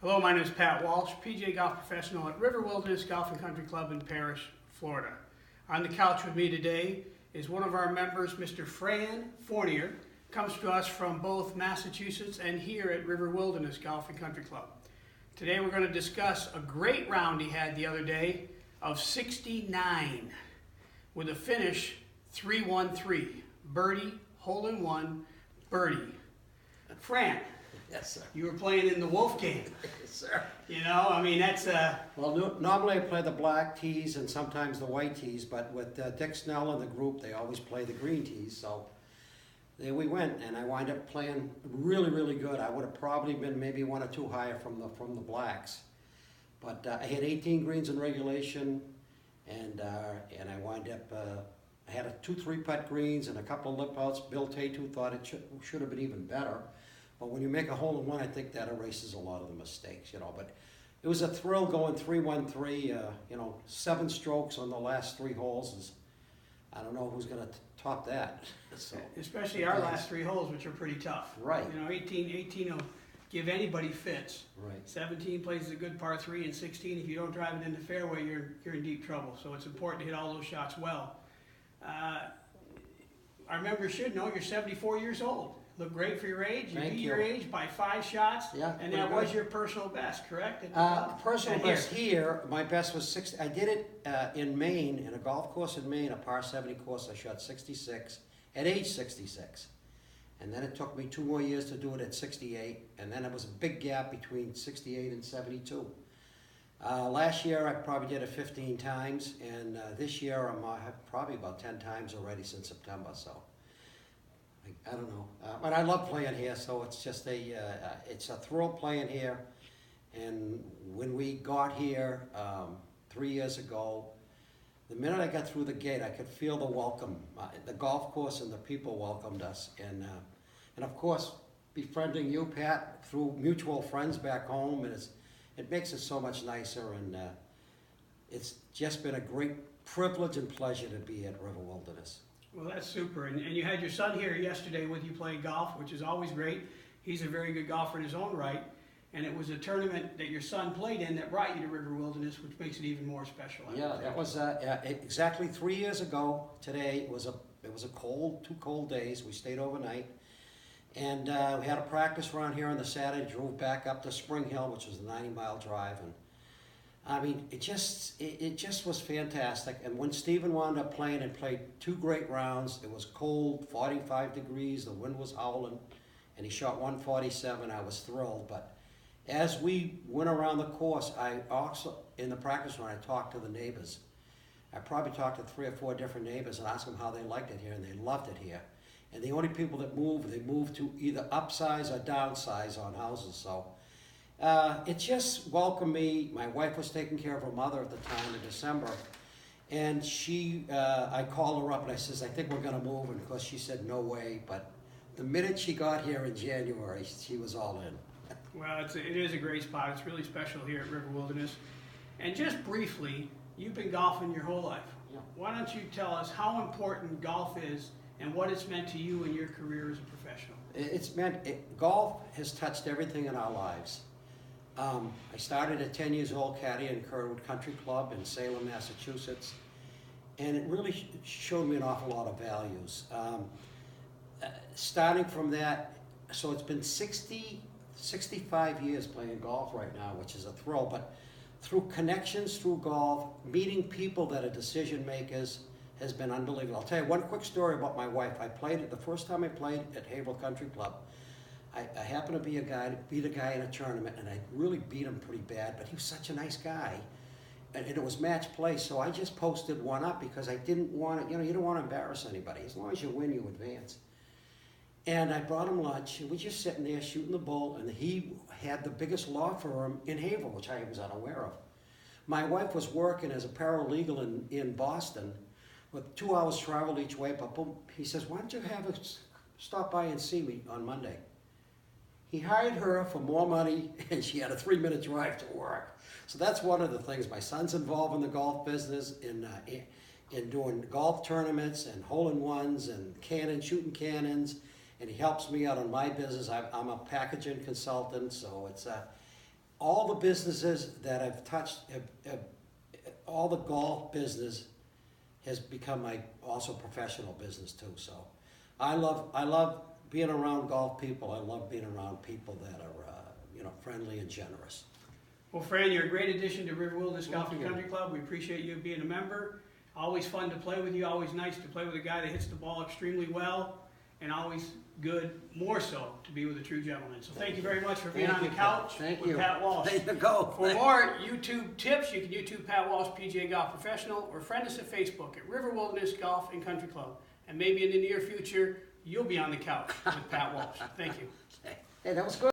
Hello, my name is Pat Walsh, PGA golf professional at River Wilderness Golf and Country Club in Parrish, Florida. On the couch with me today is one of our members, Mr. Fran Fournier. Comes to us from both Massachusetts and here at River Wilderness Golf and Country Club. Today we're going to discuss a great round he had the other day of 69 with a finish 3-1-3. Birdie, hole-in-one, birdie. Fran. Yes, sir. You were playing in the Wolf game. Yes, sir. You know, I mean, that's Well, normally I play the black tees and sometimes the white tees, but with Dick Snell and the group, they always play the green tees. So there we went, and I wind up playing really, really good. I would have probably been maybe one or two higher from the blacks, but I had 18 greens in regulation, and I wind up. I had two 3-putt greens and a couple of lip outs. Bill Tatu thought it should have been even better. But when you make a hole-in-one, I think that erases a lot of the mistakes, you know. But it was a thrill going 3-1-3, 7 strokes on the last 3 holes. I don't know who's going to top that. So, especially our last 3 holes, which are pretty tough. Right. You know, 18 will give anybody fits. Right. 17 plays a good par 3, and 16, if you don't drive it in the fairway, you're in deep trouble. So it's important to hit all those shots well. Our members should know you're 74 years old. Look great for your age. You beat your age by 5 shots, yeah, and that was your personal best, correct? Personal best here, my best was 60. I did it in Maine, in a golf course in Maine, a par 70 course. I shot 66 at age 66. And then it took me 2 more years to do it at 68, and then it was a big gap between 68 and 72. Last year I probably did it 15 times, and this year I'm probably about 10 times already since September, so. I don't know, but I love playing here, so it's just it's a thrill playing here. And when we got here 3 years ago, the minute I got through the gate, I could feel the welcome. The golf course and the people welcomed us, and of course, befriending you, Pat, through mutual friends back home, and it makes it so much nicer. And it's just been a great privilege and pleasure to be at River Wilderness. Well, that's super. And you had your son here yesterday with you playing golf, which is always great. He's a very good golfer in his own right. And it was a tournament that your son played in that brought you to River Wilderness, which makes it even more special. Yeah, that was exactly 3 years ago today. It was a cold, 2 cold days. We stayed overnight. And we had a practice round here on the Saturday, drove back up to Spring Hill, which was a 90-mile drive. And I mean, it just was fantastic. And when Stephen wound up playing and played 2 great rounds, it was cold, 45 degrees, the wind was howling, and he shot 147. I was thrilled. But as we went around the course, I also, in the practice round, I talked to the neighbors. I probably talked to 3 or 4 different neighbors and asked them how they liked it here, and they loved it here. And the only people that moved, they moved to either upsize or downsize on houses. So it just welcomed me. My wife was taking care of her mother at the time in December, and I called her up and I says, I think we're going to move, and of course she said no way. But the minute she got here in January, she was all in. Well, it is a great spot. It's really special here at River Wilderness. And just briefly, you've been golfing your whole life. Yeah. Why don't you tell us how important golf is and what it's meant to you in your career as a professional? Golf has touched everything in our lives. I started at 10 years old caddying in Kerwood Country Club in Salem, Massachusetts, and it really showed me an awful lot of values. Starting from that, so it's been 65 years playing golf right now, which is a thrill, but through connections, through golf, meeting people that are decision makers has been unbelievable. I'll tell you one quick story about my wife. The first time I played at Haverhill Country Club, I happened to beat a guy in a tournament, and I really beat him pretty bad, but he was such a nice guy. And it was match play, so I just posted one up because I didn't want to, you don't want to embarrass anybody. As long as you win, you advance. And I brought him lunch, and we're just sitting there shooting the bull, and he had the biggest law firm in Haverhill, which I was unaware of. My wife was working as a paralegal in Boston with 2 hours travel each way, but boom, he says, why don't you have us stop by and see me on Monday? He hired her for more money, and she had a 3-minute drive to work. So that's one of the things. My son's involved in the golf business, in doing golf tournaments and hole-in-ones and shooting cannons, and he helps me out on my business. I'm a packaging consultant, so all the businesses that I've touched, all the golf business has become my also professional business too. So I love being around golf people. I love being around people that are friendly and generous. Well, Fran, you're a great addition to River Wilderness Golf and Thank you. Country Club. We appreciate you being a member. Always fun to play with you. Always nice to play with a guy that hits the ball extremely well, and always good, more so, to be with a true gentleman. So thank you very much for being on the couch with Pat Walsh. There you go. For more YouTube tips, you can YouTube Pat Walsh, PGA Golf Professional, or friend us at Facebook at River Wilderness Golf and Country Club. And maybe in the near future, you'll be on the couch with Pat Walsh. Thank you. Hey, that was good.